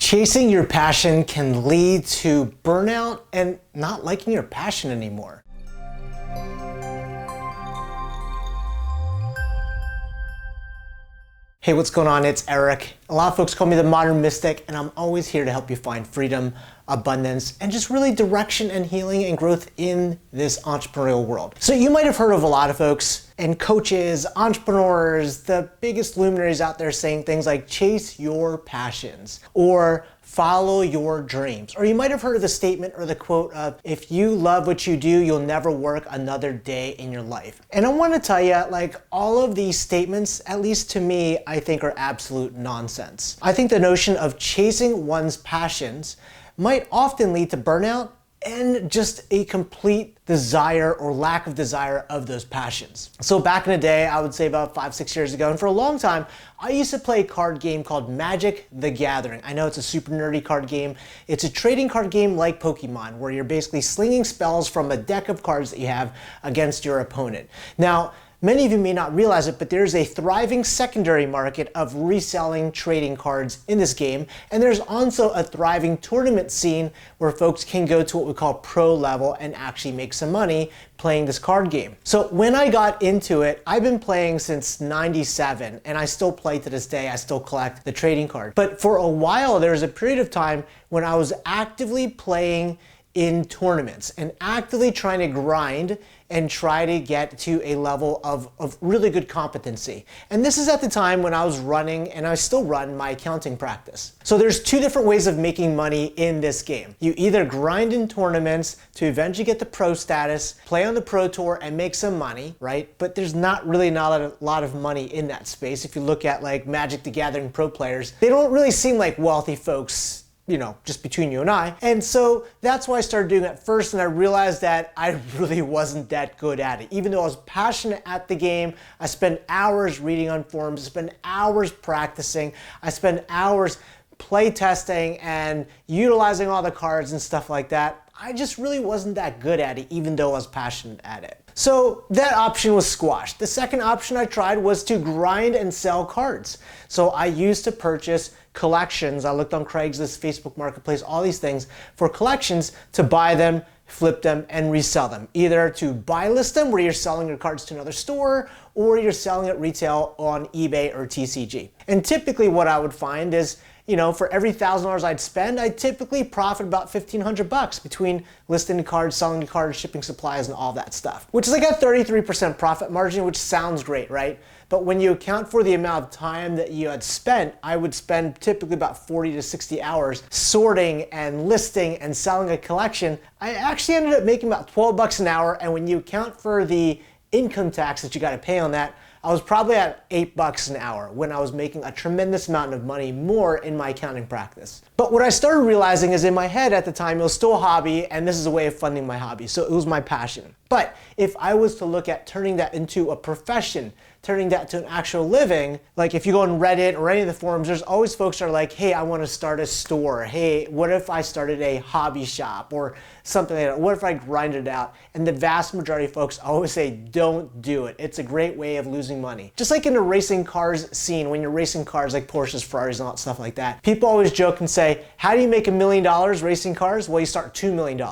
Chasing your passion can lead to burnout and not liking your passion anymore. Hey, what's going on? It's Eric. A lot of folks call me the Modern Mystic, and I'm always here to help you find freedom, abundance, and just really direction and healing and growth in this entrepreneurial world. So you might have heard of a lot of folks and coaches, entrepreneurs, the biggest luminaries out there saying things like chase your passions or follow your dreams. Or you might have heard of the statement or the quote of, if you love what you do, you'll never work another day in your life. And I want to tell you, like, all of these statements, at least to me, I think are absolute nonsense. I think the notion of chasing one's passions might often lead to burnout and just a complete desire or lack of desire of those passions. So back in the day, I would say about 5-6 years ago, and for a long time, I used to play a card game called Magic: The Gathering. I know it's a super nerdy card game. It's a trading card game like Pokemon, where you're basically slinging spells from a deck of cards that you have against your opponent. Now, many of you may not realize it, but there's a thriving secondary market of reselling trading cards in this game. And there's also a thriving tournament scene where folks can go to what we call pro level and actually make some money playing this card game. So when I got into it, I've been playing since '97, and I still play to this day. I still collect the trading cards. But for a while, there was a period of time when I was actively playing in tournaments and actively trying to grind and try to get to a level of really good competency. And this is at the time when I was running, and I still run, my accounting practice. So there's two different ways of making money in this game. You either grind in tournaments to eventually get the pro status, play on the pro tour and make some money, right? But there's not a lot of money in that space. If you look at like Magic: The Gathering pro players, they don't really seem like wealthy folks, you know, just between you and I. And so that's why I started doing it first, and I realized that I really wasn't that good at it. Even though I was passionate at the game, I spent hours reading on forums, I spent hours practicing, I spent hours play testing and utilizing all the cards and stuff like that. I just really wasn't that good at it, even though I was passionate at it. So that option was squashed. The second option I tried was to grind and sell cards. So I used to purchase collections. I looked on Craigslist, Facebook Marketplace, all these things for collections to buy them, flip them, and resell them. Either to buy list them, where you're selling your cards to another store, or you're selling at retail on eBay or TCG. And typically what I would find is, you know, for every $1,000 I'd spend, I'd typically profit about $1,500 between listing the cards, selling the cards, shipping supplies, and all that stuff, which is like a 33% profit margin, which sounds great, right? But when you account for the amount of time that you had spent, I would spend typically about 40 to 60 hours sorting and listing and selling a collection. I actually ended up making about $12 an hour, and when you account for the income tax that you got to pay on that, I was probably at $8 an hour when I was making a tremendous amount of money more in my accounting practice. But what I started realizing is in my head at the time, it was still a hobby, and this is a way of funding my hobby. So it was my passion. But if I was to look at turning that into a profession, turning that to an actual living, like if you go on Reddit or any of the forums, there's always folks that are like, hey, I want to start a store. Hey, what if I started a hobby shop or something like that? What if I grinded it out? And the vast majority of folks always say, don't do it. It's a great way of losing money. Just like in the racing cars scene, when you're racing cars like Porsches, Ferraris, and all that stuff like that, people always joke and say, how do you make $1 million racing cars? Well, you start $2 million.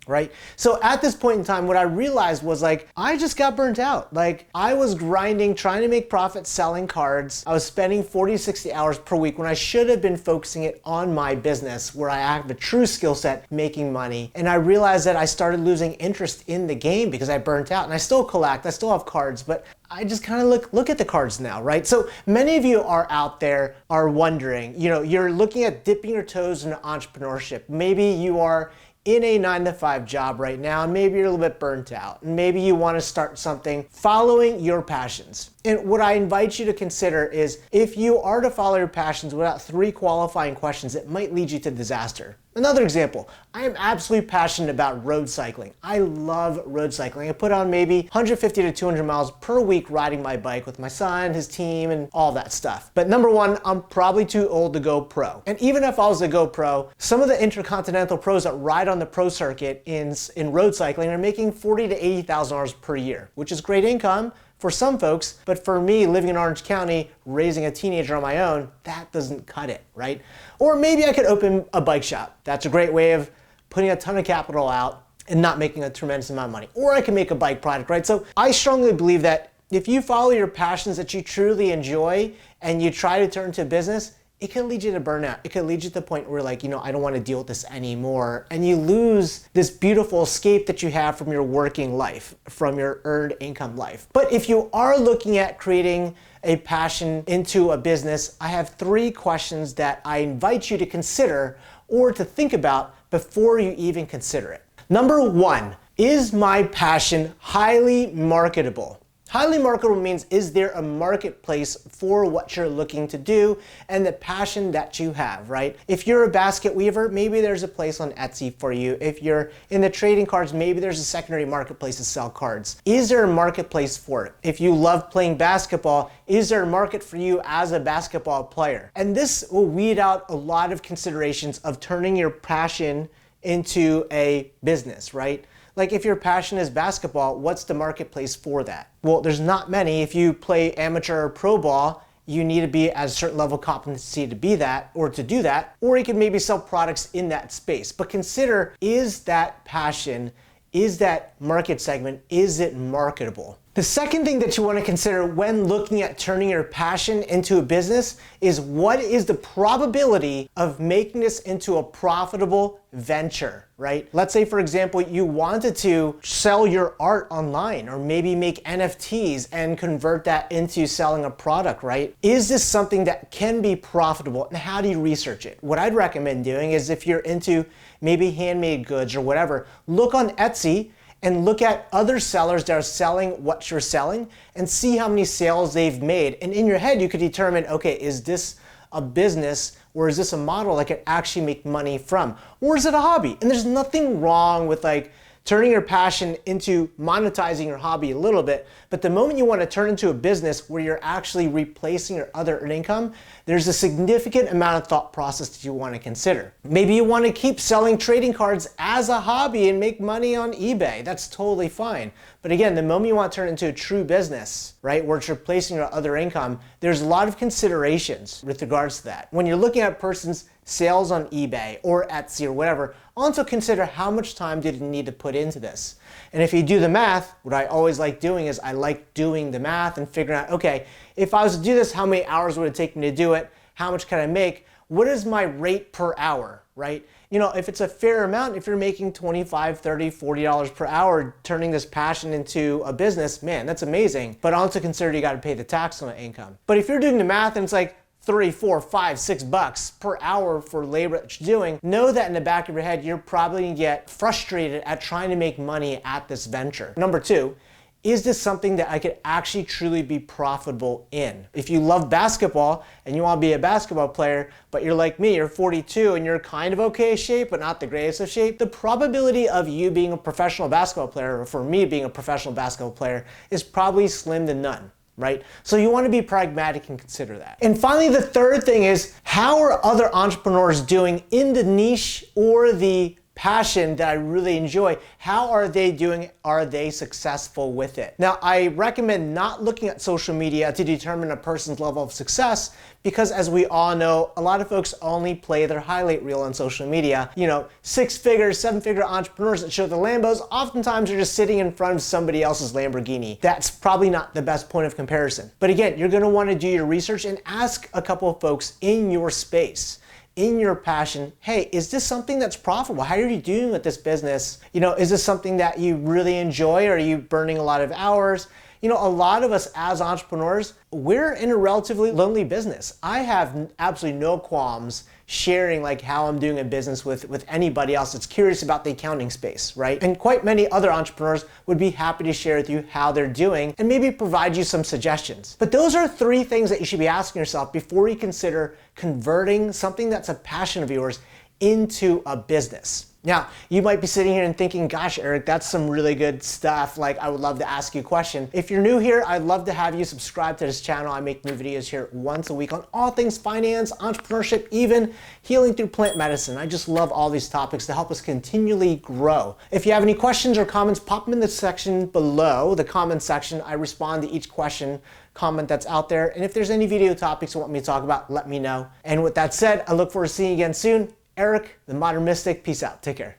Right? So at this point in time, what I realized was like, I just got burnt out. Like I was grinding, trying to make profit selling cards. I was spending 40 to 60 hours per week when I should have been focusing it on my business, where I have a true skill set making money. And I realized that I started losing interest in the game because I burnt out. And I still collect, I still have cards, but I just kind of look at the cards now, right? So many of you are out there are wondering, you know, you're looking at dipping your toes into entrepreneurship. Maybe you are in a 9-to-5 job right now, and maybe you're a little bit burnt out, and maybe you want to start something following your passions. And what I invite you to consider is, if you are to follow your passions without 3 qualifying questions, it might lead you to disaster. Another example, I am absolutely passionate about road cycling. I love road cycling. I put on maybe 150 to 200 miles per week riding my bike with my son, his team, and all that stuff. But number one, I'm probably too old to go pro. And even if I was to go pro, some of the intercontinental pros that ride on the pro circuit in road cycling are making $40,000 to $80,000 per year, which is great income for some folks, but for me, living in Orange County, raising a teenager on my own, that doesn't cut it, right? Or maybe I could open a bike shop. That's a great way of putting a ton of capital out and not making a tremendous amount of money. Or I can make a bike product, right? So I strongly believe that if you follow your passions that you truly enjoy and you try to turn to a business, it can lead you to burnout. It can lead you to the point where like, I don't want to deal with this anymore. And you lose this beautiful escape that you have from your working life, from your earned income life. But if you are looking at creating a passion into a business, I have 3 questions that I invite you to consider or to think about before you even consider it. Number 1, is my passion highly marketable? Highly marketable means, is there a marketplace for what you're looking to do and the passion that you have, right? If you're a basket weaver, maybe there's a place on Etsy for you. If you're in the trading cards, maybe there's a secondary marketplace to sell cards. Is there a marketplace for it? If you love playing basketball, is there a market for you as a basketball player? And this will weed out a lot of considerations of turning your passion into a business, right? Like if your passion is basketball, what's the marketplace for that? Well, there's not many. If you play amateur or pro ball, you need to be at a certain level of competency to be that or to do that, or you can maybe sell products in that space. But consider, is that passion, is that market segment, is it marketable? The second thing that you want to consider when looking at turning your passion into a business is, what is the probability of making this into a profitable venture, right? Let's say, for example, you wanted to sell your art online or maybe make NFTs and convert that into selling a product, right? Is this something that can be profitable, and how do you research it? What I'd recommend doing is, if you're into maybe handmade goods or whatever, look on Etsy and look at other sellers that are selling what you're selling and see how many sales they've made. And in your head, you could determine, okay, is this a business or is this a model that could actually make money from? Or is it a hobby? And there's nothing wrong with like turning your passion into monetizing your hobby a little bit, but the moment you want to turn into a business where you're actually replacing your other earned income, there's a significant amount of thought process that you want to consider. Maybe you want to keep selling trading cards as a hobby and make money on eBay. That's totally fine. But again, the moment you want to turn it into a true business, right, where it's replacing your other income, there's a lot of considerations with regards to that. When you're looking at a person's sales on eBay or Etsy or whatever, also consider how much time did you need to put into this. And if you do the math, what I always like doing is I like doing the math and figuring out, okay, if I was to do this, how many hours would it take me to do it? How much can I make? What is my rate per hour, right? If it's a fair amount, if you're making $25, $30, $40 per hour, turning this passion into a business, man, that's amazing. But also consider you got to pay the tax on that income. But if you're doing the math and it's like $3, $4, $5, $6 per hour for labor that you're doing, know that in the back of your head, you're probably gonna get frustrated at trying to make money at this venture. Number 2, is this something that I could actually truly be profitable in? If you love basketball and you want to be a basketball player, but you're like me, you're 42 and you're kind of okay shape, but not the greatest of shape, the probability of you being a professional basketball player, or for me being a professional basketball player, is probably slim to none. Right? So you want to be pragmatic and consider that. And finally, the third thing is, how are other entrepreneurs doing in the niche or the passion that I really enjoy? How are they doing? Are they successful with it? Now, I recommend not looking at social media to determine a person's level of success, because as we all know, a lot of folks only play their highlight reel on social media. 6-figure, 7-figure entrepreneurs that show the Lambos oftentimes are just sitting in front of somebody else's Lamborghini. That's probably not the best point of comparison. But again, you're gonna wanna do your research and ask a couple of folks in your space, in your passion, hey, is this something that's profitable? How are you doing with this business? Is this something that you really enjoy? Or are you burning a lot of hours? A lot of us as entrepreneurs, we're in a relatively lonely business. I have absolutely no qualms sharing like how I'm doing a business with anybody else that's curious about the accounting space, right? And quite many other entrepreneurs would be happy to share with you how they're doing and maybe provide you some suggestions. But those are 3 things that you should be asking yourself before you consider converting something that's a passion of yours into a business. Now, you might be sitting here and thinking, gosh, Eric, that's some really good stuff. Like, I would love to ask you a question. If you're new here, I'd love to have you subscribe to this channel. I make new videos here once a week on all things finance, entrepreneurship, even healing through plant medicine. I just love all these topics to help us continually grow. If you have any questions or comments, pop them in the section below, the comment section. I respond to each question, comment that's out there. And if there's any video topics you want me to talk about, let me know. And with that said, I look forward to seeing you again soon. Eric, the Modern Mystic, peace out. Take care.